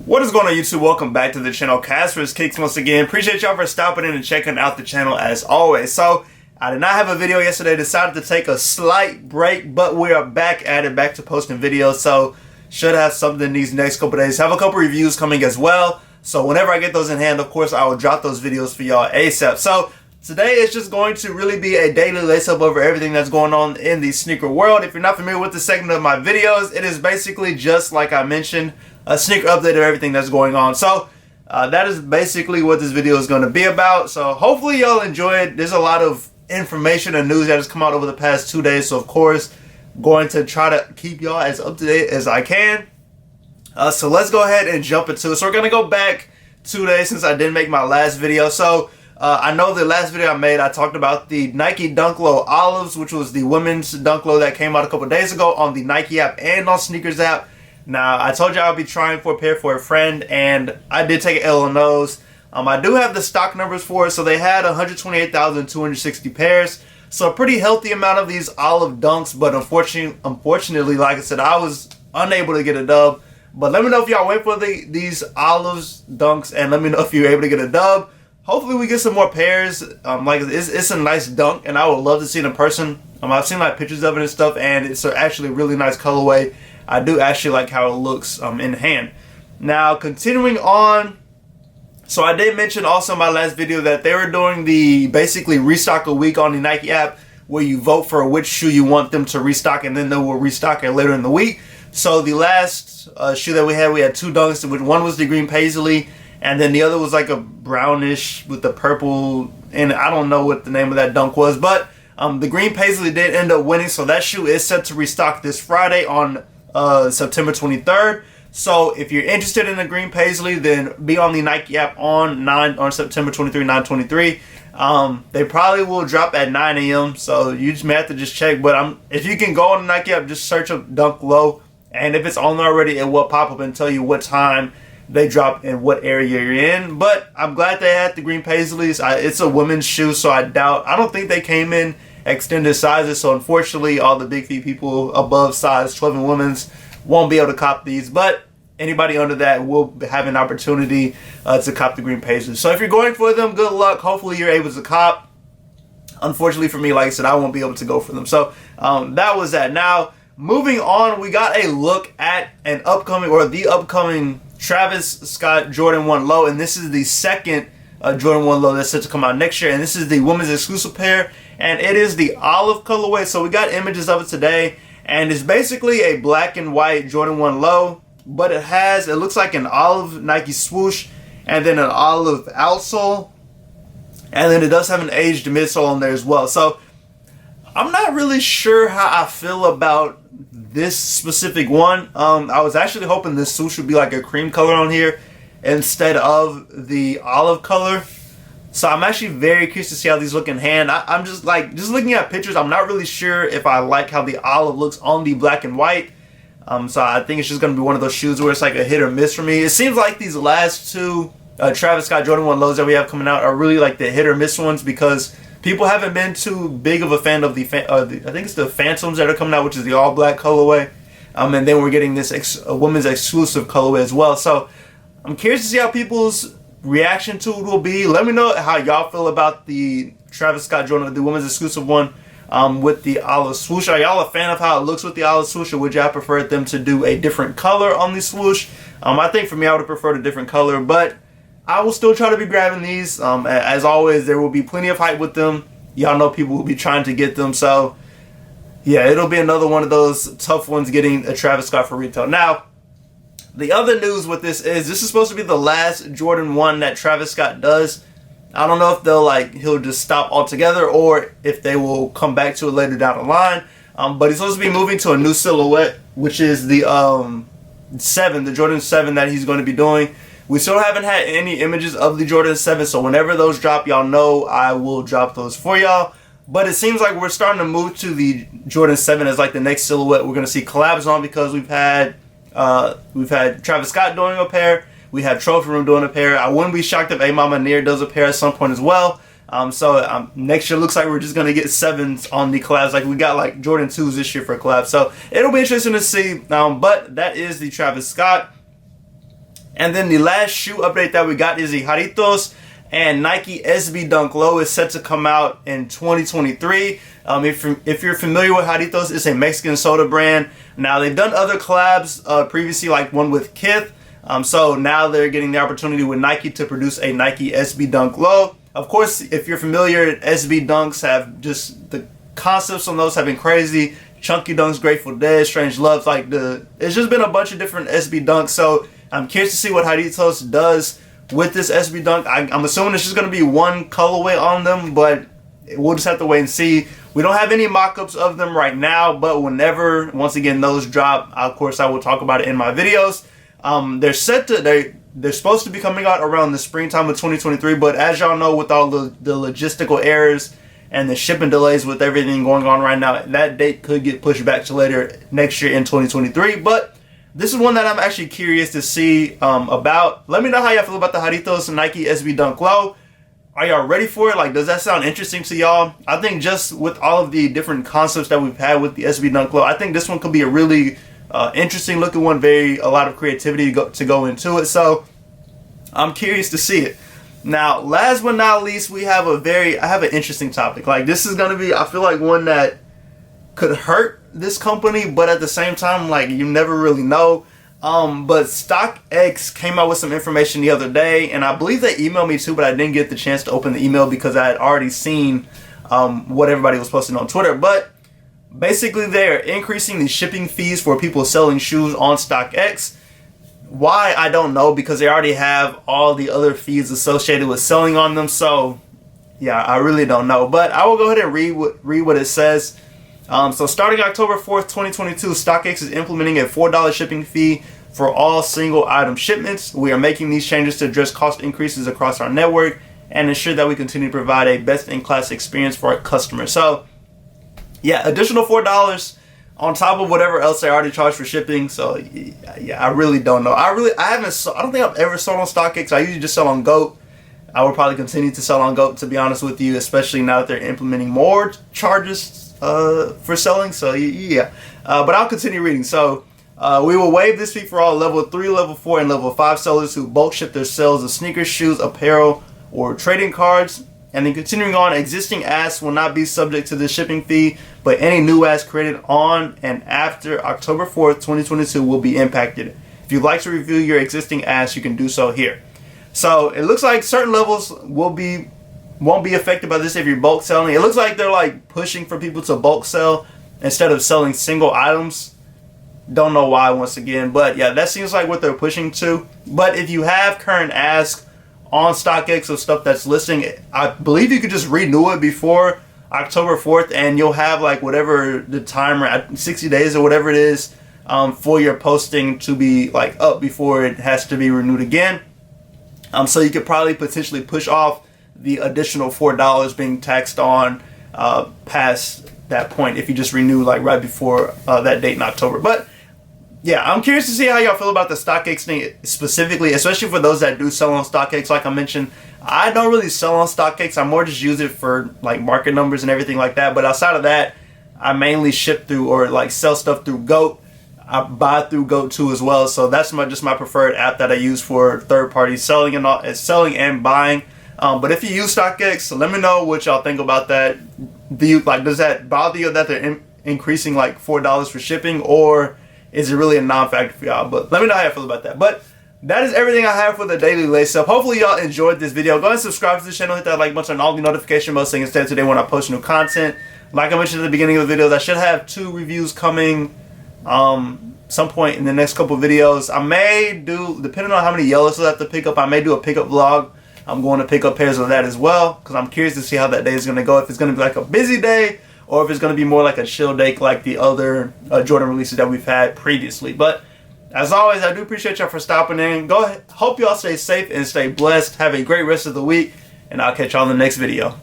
What is going on, YouTube? Welcome back to the channel. Casper's Kicks once again. Appreciate y'all for stopping in and checking out the channel as always. So I did not have a video yesterday. Decided to take a slight break, but we are back at it, back to posting videos. So should have something these next couple days. Have a couple reviews coming as well. So whenever I get those in hand, of course, I will drop those videos for y'all ASAP. So today is just going to really be a daily lace up over everything that's going on in the sneaker world. If you're not familiar with the segment of my videos, it is basically just like I mentioned, a sneaker update of everything that's going on. So that is basically what this video is going to be about. So hopefully y'all enjoy it. There's a lot of information and news that has come out over the past 2 days. So of course, going to try to keep y'all as up to date as I can. So let's go ahead and jump into it. So we're going to go back 2 days since I didn't make my last video. So I know the last video I made, I talked about the Nike Dunk Low Olives, which was the women's Dunk Low that came out a couple days ago on the Nike app and on Sneakers app. Now, I told you I'll be trying for a pair for a friend, and I did take an L on those. I do have the stock numbers for it, so they had 128,260 pairs. So a pretty healthy amount of these olive dunks, but unfortunately, like I said, I was unable to get a dub. But let me know if y'all went for these olives dunks, and let me know if you're able to get a dub. Hopefully we get some more pairs. Like it's a nice dunk, and I would love to see it in person. I've seen like pictures of it and stuff, and it's actually a really nice colorway. I do actually like how it looks in hand. Now, continuing on, so I did mention also in my last video that they were doing the basically restock a week on the Nike app, where you vote for which shoe you want them to restock, and then they will restock it later in the week. So the last shoe that we had two dunks, which one was the green paisley, and then the other was like a brownish with the purple, and I don't know what the name of that dunk was, but the green paisley did end up winning, so that shoe is set to restock this Friday on September 23rd. So if you're interested in the green paisley, then be on the Nike app on September 23, 9/23. They probably will drop at 9 a.m. So you just may have to just check. But if you can go on the Nike app, just search up Dunk Low, and if it's on there already, it will pop up and tell you what time they drop and what area you're in. But I'm glad they had the green paisleys. It's a women's shoe, so I don't think they came in extended sizes, so unfortunately all the big feet people above size 12 and women's won't be able to cop these, but anybody under that will have an opportunity to cop the green paisleys. So if you're going for them, good luck. Hopefully you're able to cop. Unfortunately for me, like I said, I won't be able to go for them. So that was that. Now moving on, we got a look at the upcoming Travis Scott Jordan 1 Low, and this is the second Jordan 1 Low that's set to come out next year, and this is the women's exclusive pair, and it is the olive colorway. So we got images of it today, and it's basically a black and white Jordan 1 Low, but it looks like an olive Nike swoosh, and then an olive outsole, and then it does have an aged midsole on there as well. So I'm not really sure how I feel about this specific one. I was actually hoping this swoosh would be like a cream color on here instead of the olive color. So I'm actually very curious to see how these look in hand. I'm just looking at pictures, I'm not really sure if I like how the olive looks on the black and white. So I think it's just going to be one of those shoes where it's like a hit or miss for me. It seems like these last two Travis Scott Jordan 1 Lows that we have coming out are really like the hit or miss ones, because people haven't been too big of a fan of I think it's the Phantoms that are coming out, which is the all black colorway. And then we're getting this women's exclusive colorway as well. So I'm curious to see how people's reaction to it will be. Let me know how y'all feel about the Travis Scott Jordan, the women's exclusive one with the olive swoosh. Are y'all a fan of how it looks with the olive swoosh, or would y'all prefer them to do a different color on the swoosh? I think for me, I would have preferred a different color, but I will still try to be grabbing these. As always, there will be plenty of hype with them. Y'all know people will be trying to get them, so yeah, it'll be another one of those tough ones getting a Travis Scott for retail. Now, the other news with this is supposed to be the last Jordan 1 that Travis Scott does. I don't know if he'll just stop altogether, or if they will come back to it later down the line. But he's supposed to be moving to a new silhouette, which is the the Jordan 7 that he's going to be doing. We still haven't had any images of the Jordan 7, so whenever those drop, y'all know I will drop those for y'all. But it seems like we're starting to move to the Jordan 7 as like the next silhouette we're going to see collabs on, because we've had Travis Scott doing a pair, we have Trophy Room doing a pair. I wouldn't be shocked if A Mama Near does a pair at some point as well. So next year looks like we're just going to get 7s on the collabs, like we got like Jordan 2s this year for collabs. So it'll be interesting to see. But that is the Travis Scott. And then the last shoe update that we got is the Jarritos and Nike SB Dunk Low is set to come out in 2023. If you're familiar with Jarritos, it's a Mexican soda brand. Now, they've done other collabs previously, like one with Kith. So now they're getting the opportunity with Nike to produce a Nike SB Dunk Low. Of course, if you're familiar, SB Dunks have just, the concepts on those have been crazy. Chunky Dunks, Grateful Dead, Strange Loves, it's just been a bunch of different SB Dunks. So I'm curious to see what Jarritos does with this SB Dunk. I'm assuming it's just going to be one colorway on them, but we'll just have to wait and see. We don't have any mock-ups of them right now, but whenever, once again, those drop, of course, I will talk about it in my videos. They're supposed to be coming out around the springtime of 2023, but as y'all know, with all the logistical errors and the shipping delays with everything going on right now, that date could get pushed back to later next year in 2023. But this is one that I'm actually curious to see about. Let me know how y'all feel about the Jarritos and Nike SB Dunk Low. Are y'all ready for it? Like, does that sound interesting to y'all? I think just with all of the different concepts that we've had with the SB Dunk Low, I think this one could be a really interesting looking one. A lot of creativity to go into it. So I'm curious to see it. Now, last but not least, I have an interesting topic. Like, this is gonna be, I feel like, one that could hurt this company, but at the same time, like, you never really know. But StockX came out with some information the other day, and I believe they emailed me too, but I didn't get the chance to open the email because I had already seen what everybody was posting on Twitter. But basically, they're increasing the shipping fees for people selling shoes on StockX. Why, I don't know, because they already have all the other fees associated with selling on them. So yeah, I really don't know, but I will go ahead and read what it says. So starting October 4th, 2022, StockX is implementing a $4 shipping fee for all single item shipments. We are making these changes to address cost increases across our network and ensure that we continue to provide a best-in-class experience for our customers. So yeah, additional $4 on top of whatever else they already charge for shipping. So yeah, I really don't know. I don't think I've ever sold on StockX. I usually just sell on GOAT. I will probably continue to sell on GOAT, to be honest with you, especially now that they're implementing more charges for selling. So yeah, but I'll continue reading. So we will waive this fee for all level 3, level 4, and level 5 sellers who bulk ship their sales of sneakers, shoes, apparel, or trading cards. And then continuing on, existing asks will not be subject to the shipping fee, but any new asks created on and after October 4th, 2022 will be impacted. If you'd like to review your existing asks, you can do so here. So it looks like certain levels won't be affected by this if you're bulk selling. It looks like they're like pushing for people to bulk sell instead of selling single items. Don't know why, once again, but yeah, that seems like what they're pushing to. But if you have current asks on StockX of stuff that's listing, I believe you could just renew it before October 4th, and you'll have like whatever the timer, 60 days or whatever it is, for your posting to be like up before it has to be renewed again. So you could probably potentially push off the additional $4 being taxed on past that point if you just renew like right before that date in October. But yeah, I'm curious to see how y'all feel about the StockX thing specifically, especially for those that do sell on StockX. Like I mentioned, I don't really sell on StockX. I more just use it for like market numbers and everything like that. But outside of that, I mainly ship through or like sell stuff through GOAT. I buy through GOAT too as well. So that's just my preferred app that I use for third party selling and buying. But if you use StockX, let me know what y'all think about that. Does that bother you that they're increasing like $4 for shipping, or is it really a non-factor for y'all? But let me know how you feel about that. But that is everything I have for the daily lace up. Hopefully y'all enjoyed this video. Go ahead and subscribe to the channel, hit that like button, and all the notification bells so you can stay up to date when I post new content. Like I mentioned at the beginning of the videos, I should have 2 reviews coming some point in the next couple videos. I may do, depending on how many yellows I have to pick up, I may do a pickup vlog. I'm going to pick up pairs of that as well, because I'm curious to see how that day is going to go. If it's going to be like a busy day, or if it's going to be more like a chill day like the other Jordan releases that we've had previously. But as always, I do appreciate y'all for stopping in. Go ahead. Hope y'all stay safe and stay blessed. Have a great rest of the week, and I'll catch y'all in the next video.